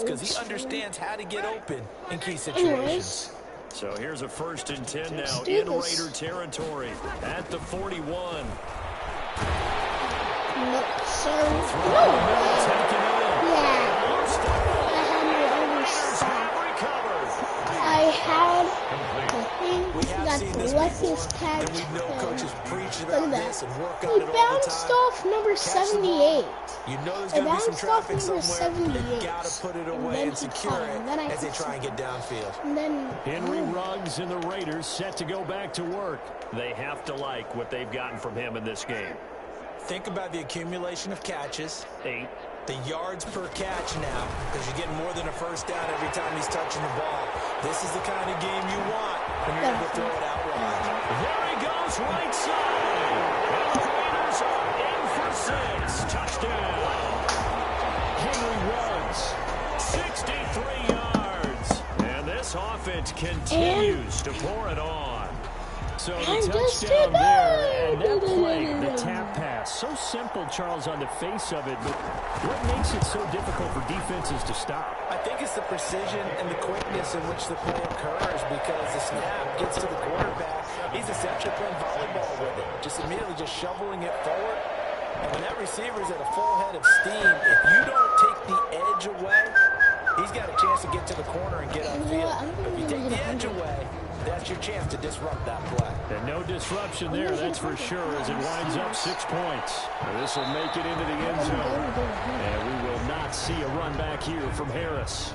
this because he understands how to get open in key situations. So here's a 1st and 10 now in Raider territory at the 41. No, sir. No. Yeah. I had the thing that the luckiest catch. Look at that. He bounced off number 78. You know there's going to be some traffic somewhere. 78. They've got to put it away and secure it as they try and get downfield. And then Henry Ruggs and the Raiders set to go back to work. They have to like what they've gotten from him in this game. Think about the accumulation of catches. 8. The yards per catch now, because you're getting more than a first down every time he's touching the ball. This is the kind of game you want when you're able to throw it out wide. There he goes, right side. And the Raiders are in for 6. Touchdown. Henry Ruggs, 63 yards. And this offense continues to pour it on. So the touchdown there, and that play, the tap pass, so simple, Charles, on the face of it, but what makes it so difficult for defenses to stop? I think it's the precision and the quickness in which the play occurs because the snap gets to the quarterback. He's essentially playing volleyball with it, just immediately just shoveling it forward. And when that receiver's at a full head of steam, if you don't take the edge away, he's got a chance to get to the corner and get upfield. If you take the edge away, that's your chance to disrupt that play. And no disruption there, that's for sure, as it winds up 6 points. This will make it into the end zone. And we will not see a run back here from Harris.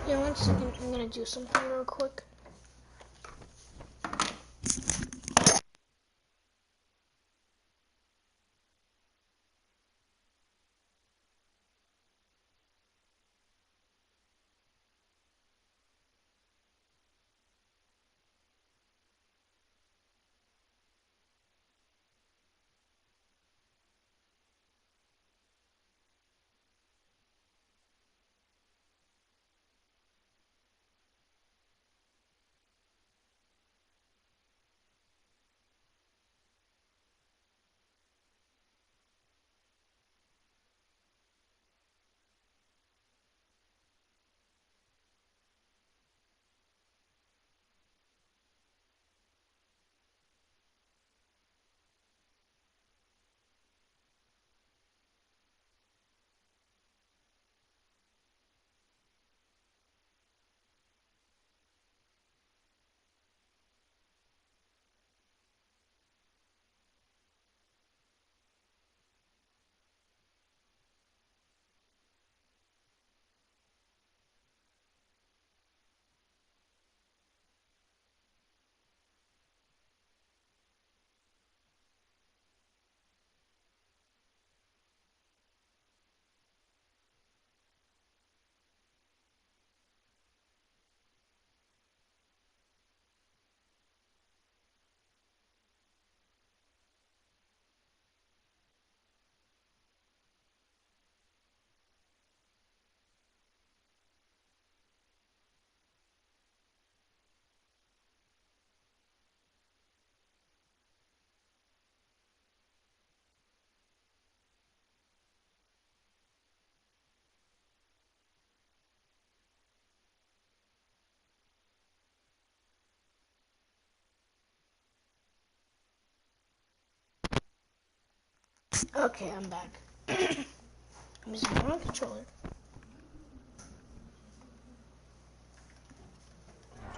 Yeah, 1 second. I'm going to do something real quick. Okay, I'm back. I'm using the wrong controller.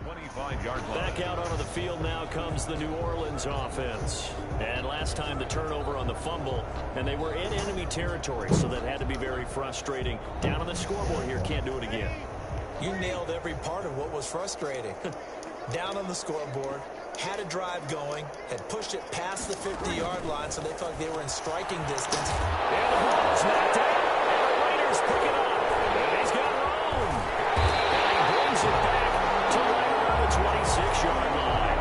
25-yard line. Back out onto the field now comes the New Orleans offense. And last time the turnover on the fumble, and they were in enemy territory, so that had to be very frustrating. Down on the scoreboard here, can't do it again. You nailed every part of what was frustrating. Down on the scoreboard, had a drive going, had pushed it past the 50-yard line, so they thought they were in striking distance. And the ball's knocked out, and the Raiders pick it up. And he's got room. And he brings it back to right around the 26-yard line.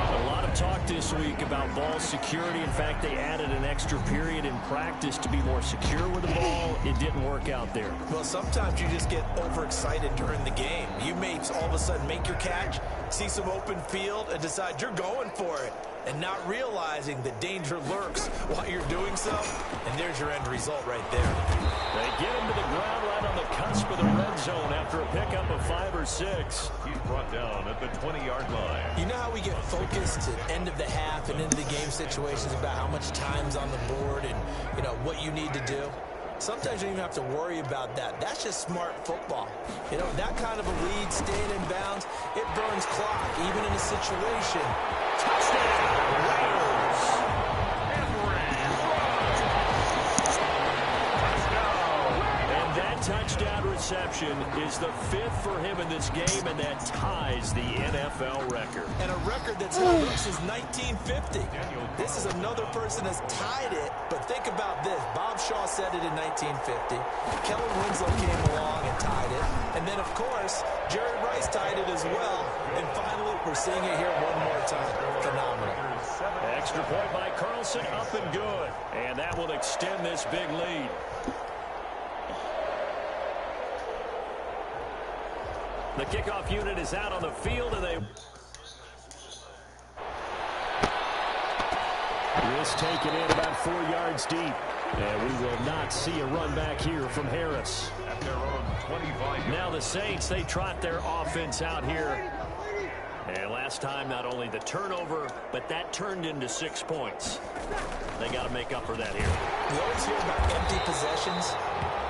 A lot of talk this week about ball security. In fact, they added an extra period in practice to be more secure with the ball. It didn't work out there. Well, sometimes you just get overexcited during the game. You may all of a sudden make your catch, see some open field, and decide you're going for it, and not realizing the danger lurks while you're doing so. And there's your end result right there. They get him to the ground right on the cusp of the red zone after a pickup of 5 or 6. He's brought down at the 20-yard line. You know how we get focused at end of the half and into the game situations about how much time's on the board and, you know, what you need to do? Sometimes you don't even have to worry about that. That's just smart football. You know, that kind of a lead, staying in bounds, it burns clock, even in a situation. Touchdown, Raiders. Touchdown reception is the 5th for him in this game, and that ties the NFL record. And a record that's held up since 1950. This is another person that's tied it, but think about this. Bob Shaw said it in 1950. Kellen Winslow came along and tied it. And then, of course, Jerry Rice tied it as well. And finally, we're seeing it here one more time. Phenomenal. Extra point by Carlson, up and good. And that will extend this big lead. The kickoff unit is out on the field, and they... This taken in about 4 yards deep. And we will not see a run back here from Harris. At their own 25. Now the Saints, they trot their offense out here. And last time, not only the turnover, but that turned into 6 points. They got to make up for that here. You always hear about empty possessions,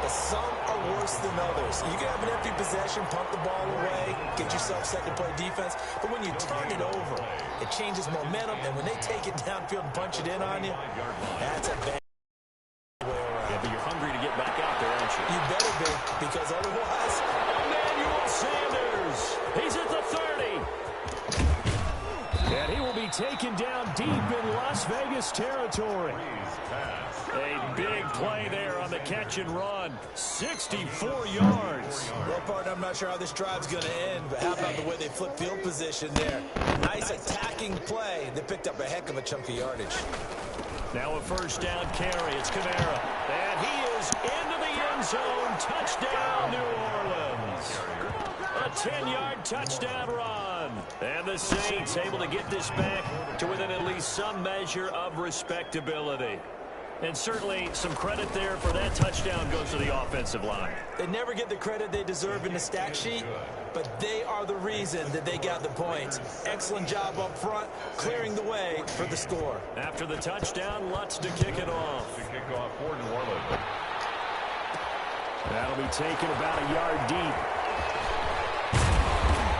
but some are worse than others. You can have an empty possession, pump the ball away, get yourself set to play defense, but when you turn it over, it changes momentum, and when they take it downfield and punch it in on you, that's a bad way around. Yeah, but you're hungry to get back out there, aren't you? You better be, because otherwise... Emmanuel Sanders, he's at the 30. And he will be taken down deep in Las Vegas territory. A big play there on the catch and run. 64 yards. Well, partner, I'm not sure how this drive's going to end, but how about the way they flip field position there? Nice attacking play. They picked up a heck of a chunk of yardage. Now a first down carry. It's Kamara. And he is into the end zone. Touchdown, New Orleans. A 10-yard touchdown run. And the Saints able to get this back to within at least some measure of respectability. And certainly some credit there for that touchdown goes to the offensive line. They never get the credit they deserve in the stat sheet, but they are the reason that they got the points. Excellent job up front, clearing the way for the score. After the touchdown, Lutz to kick it off. To kick off for New Orleans. That'll be taken about a yard deep.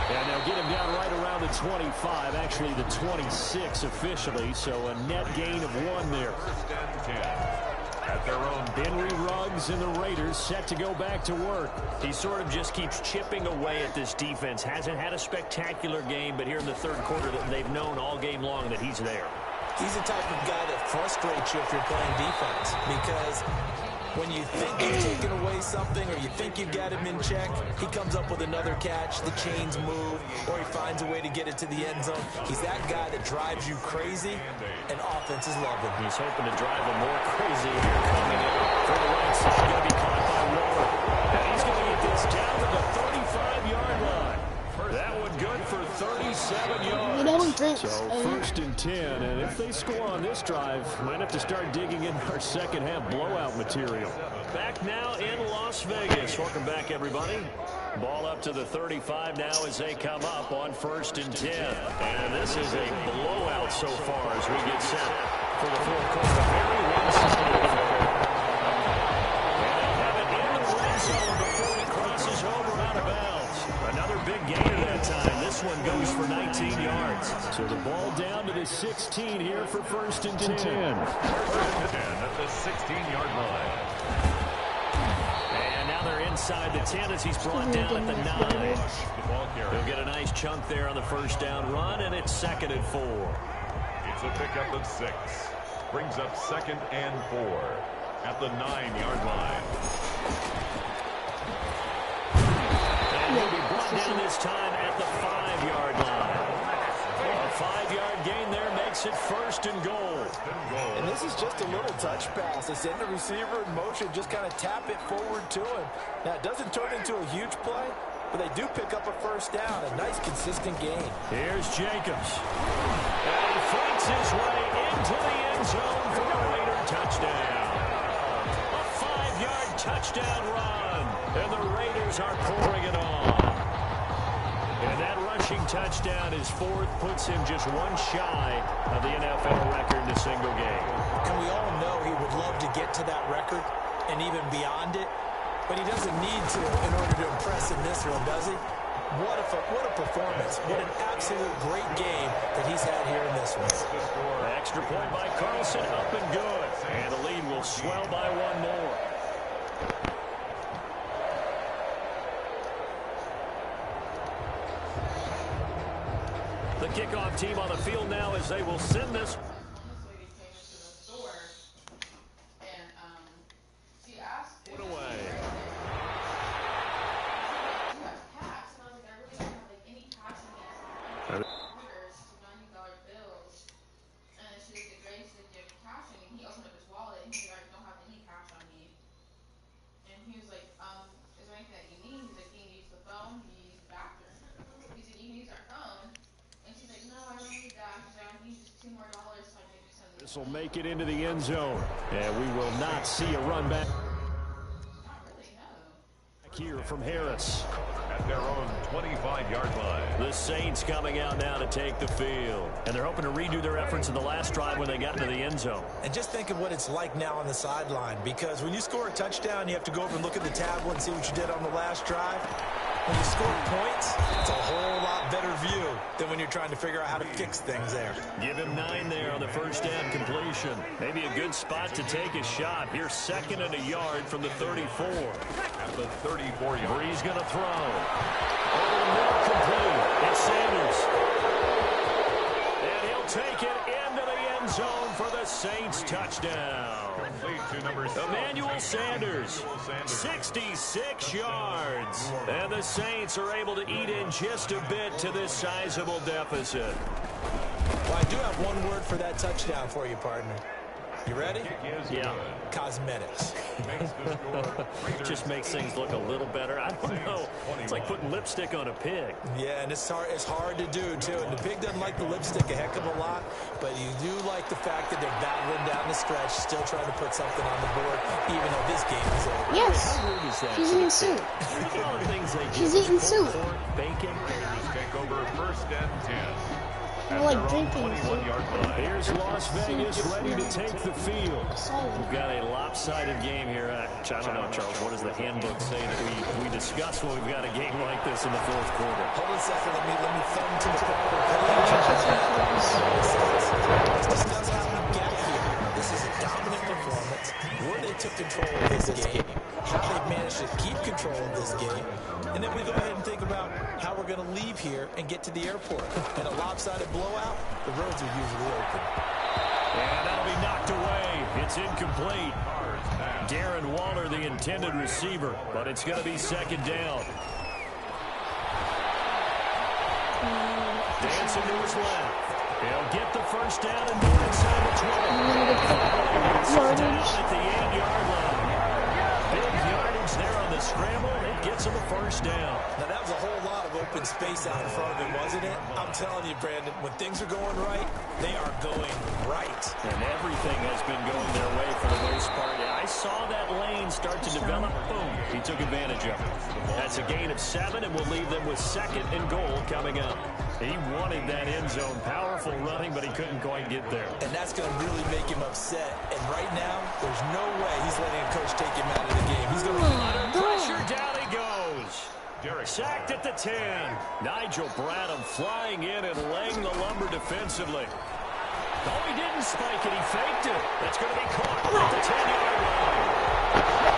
And they'll get him down right around the 25, actually the 26 officially, so a net gain of 1 there. First and 10 at their own. Henry Ruggs and the Raiders set to go back to work. He sort of just keeps chipping away at this defense. Hasn't had a spectacular game, but here in the third quarter, they've known all game long that he's there. He's the type of guy that frustrates you if you're playing defense, because when you think you've taken away something or you think you've got him in check, he comes up with another catch, the chains move, or he finds a way to get it to the end zone. He's that guy that drives you crazy, and offenses love him. He's hoping to drive him more crazy here coming in for the right side. Going to be caught by Waller. And he's going to get this down to the 35-yard line. That one good for 37 yards. You know what drinks? So first and 10, and if they score on this drive, might have to start digging in our second half blowout material. Back now in Las Vegas. Welcome back, everybody. Ball up to the 35 now as they come up on first and 10. And this is a blowout so far as we get set for the fourth quarter. Very one-sided. And they have it in the red zone before he crosses over out of bounds. Another big gain that time. This one goes for 19 yards. So the ball down to the 16 here for first and 10. First and 10 at the 16-yard line. And now they're inside the 10 as he's brought down at the 9. He'll get a nice chunk there on the first down run, and it's 2nd and 4. It's a pickup of 6. Brings up 2nd and 4 at the 9-yard line. And he'll be brought down this time at the 5-yard line. A 5-yard gain there makes it 1st and just a little touch pass. They send the receiver in motion, just kind of tap it forward to him. Now, it doesn't turn into a huge play, but they do pick up a first down. A nice, consistent gain. Here's Jacobs. And he fights his way into the end zone for a Raider touchdown. A 5-yard touchdown run. And the Raiders are pouring it on. And that rushing touchdown, his fourth, puts him just one shy of the NFL record in a single game. And we all know he would love to get to that record and even beyond it, but he doesn't need to in order to impress in this one, does he? What a performance. What an absolute great game that he's had here in this one. The extra point by Carlson, up and good. And the lead will swell by one more. The kickoff team on the field now as they will send this. Put away. This will make it into the end zone, and we will not see a run back here from Harris. At their own 25-yard line. The Saints coming out now to take the field. And they're hoping to redo their efforts in the last drive when they got into the end zone. And just think of what it's like now on the sideline, because when you score a touchdown, you have to go over and look at the tablet and see what you did on the last drive. When you score points, it's a whole lot better view than when you're trying to figure out how to fix things there. Give him 9 there on the first down completion. Maybe a good spot to take a shot. Here's 2nd and a yard from the 34. At the 34-yard. Bree's going to throw. Over the middle, complete. It's Sanders. And he'll take it into the end zone for the Saints touchdown. To number 7. Emmanuel Sanders, 66 yards. And the Saints are able to eat in just a bit to this sizable deficit. Well, I do have one word for that touchdown for you, partner. You ready? Yeah. Cosmetics. Just makes things look a little better. I don't know. It's like putting lipstick on a pig. Yeah, and it's hard to do, too. And the pig doesn't like the lipstick a heck of a lot, but you do like the fact that they're battling down the stretch, still trying to put something on the board, even though this game is over. Yes, she's eating soup. She's eating soup. Bacon. Take over 1st and 10. I like drinking. Here's Las Vegas ready to take the field. We've got a lopsided game here. I don't know, Charles, what does the handbook say that we discuss when we've got a game like this in the 4th quarter? Hold on a second. Let me thumb to the proper page. Let's discuss how we got here. This is a dominant performance. Where they took control of this game. How they've managed to keep control of this game. And then we go ahead and think about how we're going to leave here and get to the airport. In a lopsided blowout, the roads are usually open. And that'll be knocked away. It's incomplete. Darren Waller, the intended receiver, but it's going to be 2nd down. Dancing to his left. He'll get the first down and move inside the 20. Down at the 8-yard line. Big yardage there on the scramble. It gets him a first down. Now, that was a whole lot of open space out in front of him, wasn't it? I'm telling you, Brandon, when things are going right, they are going right. And everything has been going their way for the most part. Yeah, I saw that lane start to develop. Boom. He took advantage of it. That's a gain of 7, and we'll leave them with 2nd and goal coming up. He wanted that end zone. Powerful running, but he couldn't quite get there. And that's going to really make him upset. And right now, there's no way he's letting a coach take him out of the game. He's going to be under pressure. Down he goes. Sacked at the 10. Nigel Bradham flying in and laying the lumber defensively. Oh, he didn't spike it. He faked it. That's going to be caught at the 10-yard line.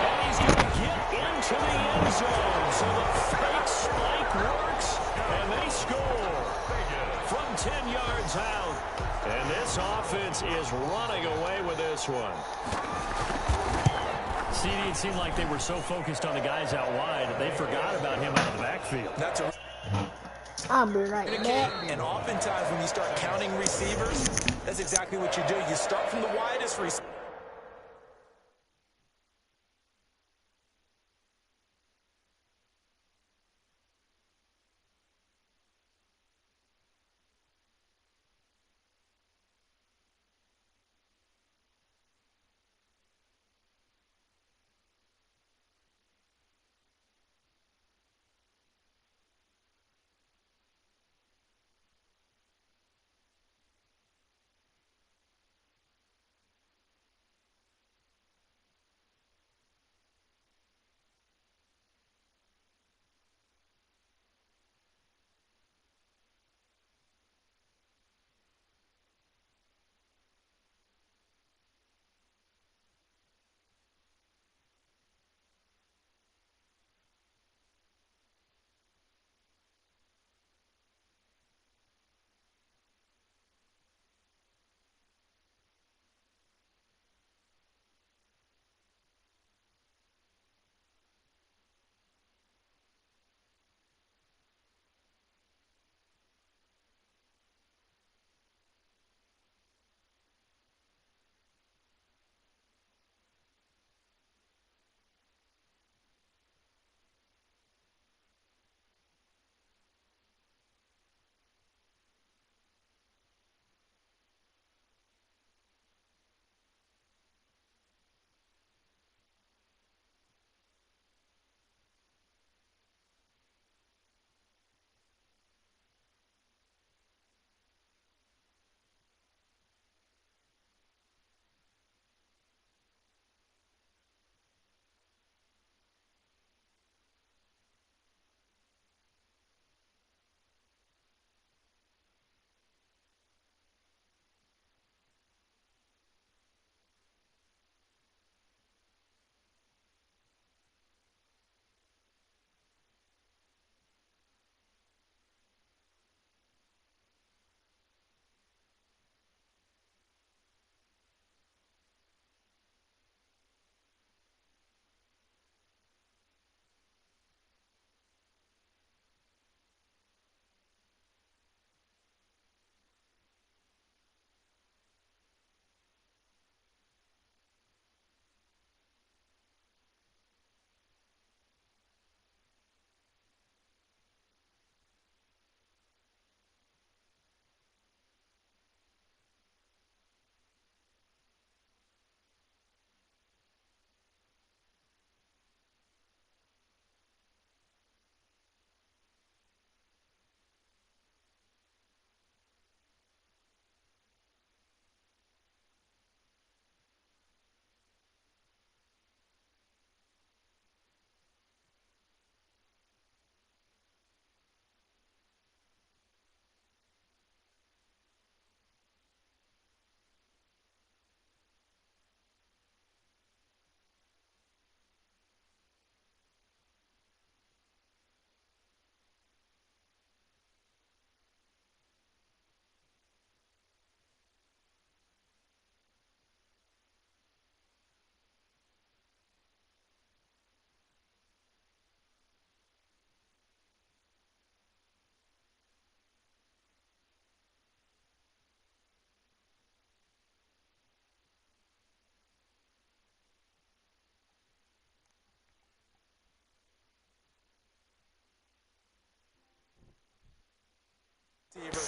And he's going to get into the end zone. So the fake spike works, and they score from 10 yards out. And this offense is running away with this one. CD, it seemed like they were so focused on the guys out wide that they forgot about him out of the backfield. I'll be right back. And oftentimes when you start counting receivers, that's exactly what you do. You start from the widest receiver.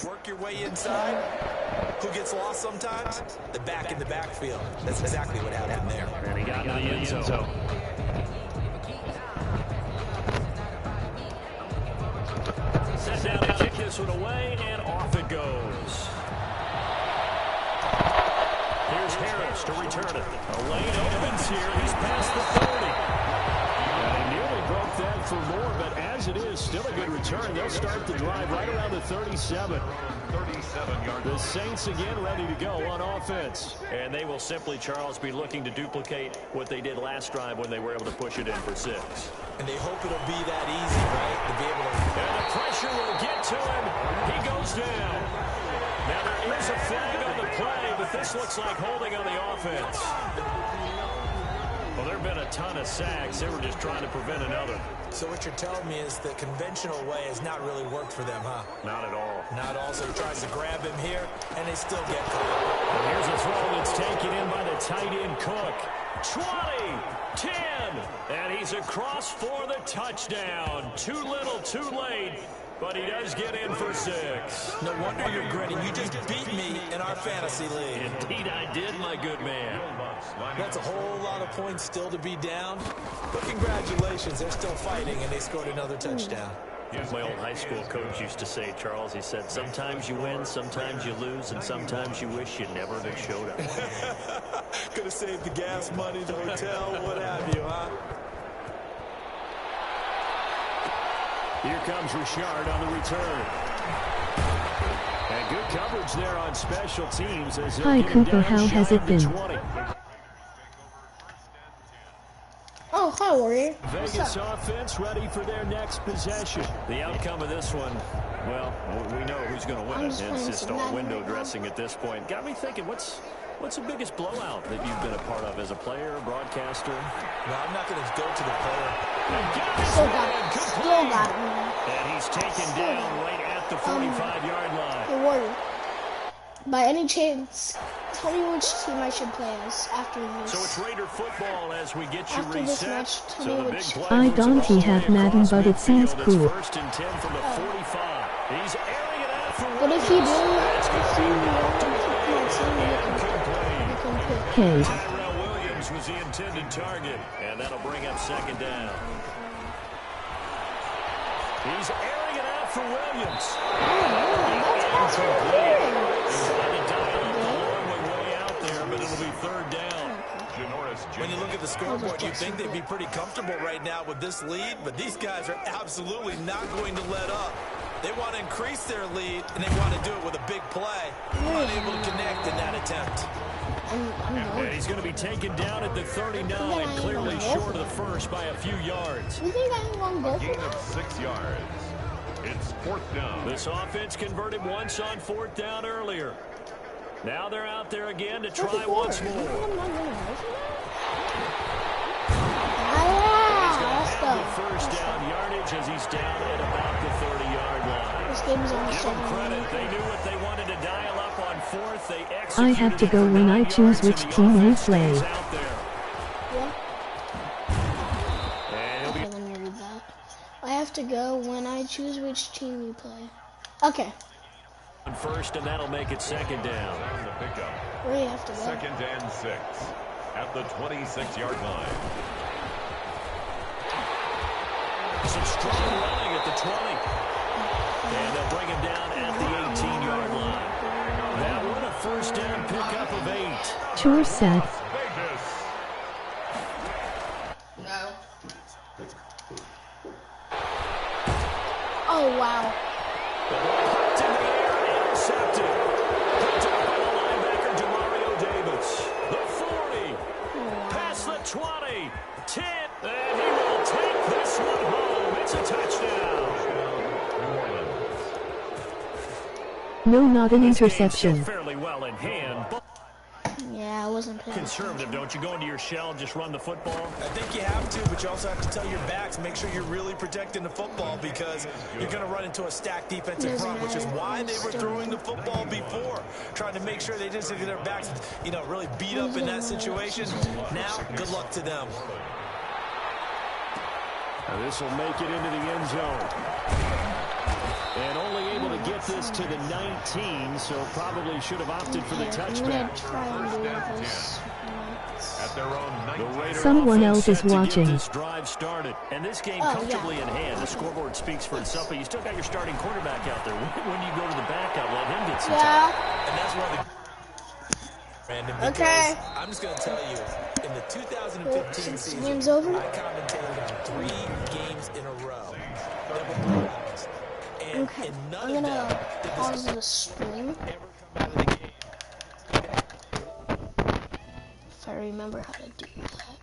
Work your way inside. Who gets lost sometimes? The back in the backfield. That's exactly what happened there. And he got in the end zone. Set down to kick this one away, and off it goes. Here's Harris to return it. A lane opens here. He's past the 30. And he nearly broke that for more, but as it is, still a good return. They'll start the drive right around the 37. 37 yards. The Saints again ready to go on offense. And they will simply, Charles, be looking to duplicate what they did last drive when they were able to push it in for 6. And they hope it'll be that easy, right? To be able to... And the pressure will get to him. He goes down. Now there is a flag on the play, but this looks like holding on the offense. Well, there have been a ton of sacks. They were just trying to prevent another. So what you're telling me is the conventional way has not really worked for them, huh? Not at all. Not all. So he tries to grab him here, and they still get caught. And here's a throw that's taken in by the tight end Cook. 20, 10, and he's across for the touchdown. Too little, too late, but he does get in for 6. No wonder you're grinning. You just beat me in our fantasy league. Indeed I did, my good man. That's a whole lot of points still to be down. But congratulations, they're still fighting, and they scored another touchdown. My old high school coach used to say, Charles, he said, sometimes you win, sometimes you lose, and sometimes you wish you never had showed up. Could have saved the gas money, the hotel, what have you, huh? Here comes Richard on the return. And good coverage there on special teams. As Hi, Cooper, how has it been? 20. Oh, hi, Warrior. Vegas offense ready for their next possession. The outcome of this one, well, we know who's going to win. just It's playing just some all Madden window right now. dressing at this point. Got me thinking, what's the biggest blowout that you've been a part of as a player, broadcaster? No, I'm not going to go to the player. Still got it, man. And he's taken down right at the 45-yard line. Hey, Warrior. By any chance, tell me which team I should play as after this. So it's Raider football as we get you After this reset. match, tell So me the which big team. play I moves don't it all the have way Madden, across but it sounds midfield. It's cool. 1st and 10 from the 45. He's airing it out for But if you do, Williams. if you want to pick my team, you can pick. Hey. Tyrell Williams was the intended target, and that'll bring up 2nd down. He's airing it out for Williams. That's what I'm hearing. Trying to dial up the long way out there, but it'll be 3rd down. When you look at the scoreboard, you'd think they'd be pretty comfortable right now with this lead, but these guys are absolutely not going to let up. They want to increase their lead, and they want to do it with a big play. Unable to connect in that attempt. And he's going to be taken down at the 39, clearly short of the first by a few yards. You think I won't go for Gain that? of 6 yards. It's 4th down. This offense converted once on 4th down earlier. Now they're out there again to try once more. I'm not going to go for that? Let's The go. 1st down yardage as he's down at about the 30-yard line. This game is almost Give them over. credit. They knew what they wanted to dial up on 4th. They executed I have to it go for when 9 I choose yards, which and the team we offense play. stays out there. Yeah. And he'll be Okay, let me read that. I have to go when I choose which team we play. Okay. on 1st, and that'll make it 2nd down. On the pickup. Where do you have to go? 2nd and 6 at the 26-yard line. Some strong running at the 20. And they'll bring him down at the 18-yard line. That one a 1st down pickup of 8. Sure, Seth. Vegas. Oh, wow. The ball hooked in the air, intercepted. Picked up by the linebacker, Demario Davis. The 40. Past the 20. 10. And he will take this one home. It's a touchdown. New Orleans. No, not an This game's interception. still fairly well in hand, but Yeah, I wasn't paying conservative, don't you? Go into your shell and just run the football. I think you have to, but you also have to tell your backs, make sure you're really protecting the football because you're going to run into a stacked defensive front, which is why they were throwing the football before, trying to make sure they didn't get their backs, really beat up in that situation. Now, good luck to them. And this will make it into the end zone. And only able to get this to the 19, so probably should have opted for the I'm touchdown. going to try and do this. At their own The 19. Raider Someone offense else is set to get watching. This drive started, and this game Oh, comfortably yeah. in hand. The scoreboard speaks for itself, but you still got your starting quarterback out there. When you go to the backup, let him get some time. Yeah. And that's why Brandon, because Okay. I'm just going to tell you, in the 2015 Since season, the game's over? I commentated on 3 games in a row that were blowouts. And Okay. in none I'm of going them to did this pause the stream ever come out of the game. if I remember how to do that.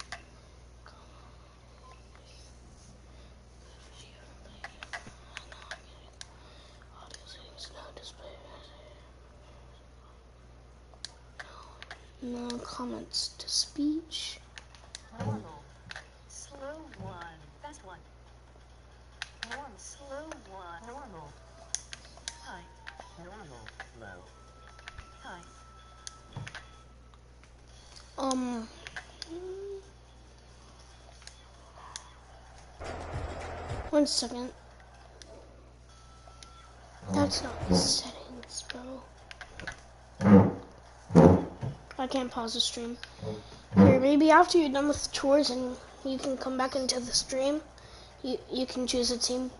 No comments to speech. Normal. Slow one. Fast one. Normal. Slow one. Normal. High. Normal. Low. High. 1 second. That's not the settings, bro. I can't pause the stream. Here, maybe after you're done with the chores and you can come back into the stream, you can choose a team